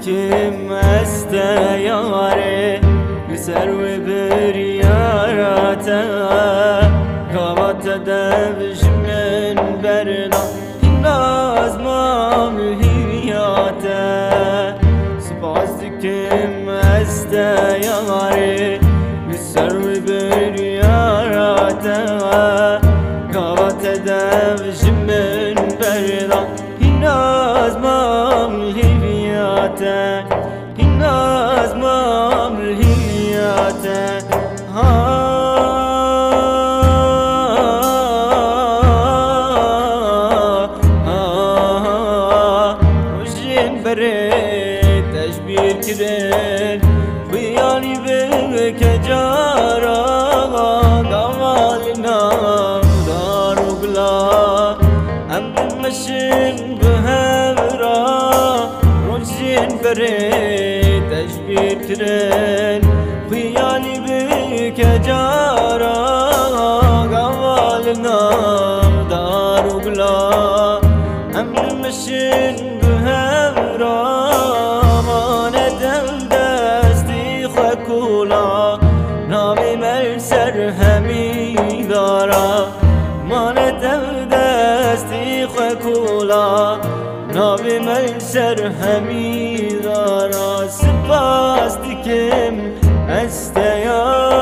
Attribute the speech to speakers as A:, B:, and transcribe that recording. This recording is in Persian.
A: dikim esteyare Güser ve bir yarata Kavata devşimin berna Nazma mühiyata Spas dikim esteyare Güser ve bir yarata Kavata devşimin berna Nazma mühiyata Nazma mühiyata تشبیر کردن بیانی به کجارا قوالنا دار و بلا امد مشن به همرا روشن بره تشبیر کردن بیانی به کجارا قوالنا دار و بلا امد مشن به همرا سر همی دارا من دستی خوکولا نامی من سر همی دارا سپاس دیکم استیا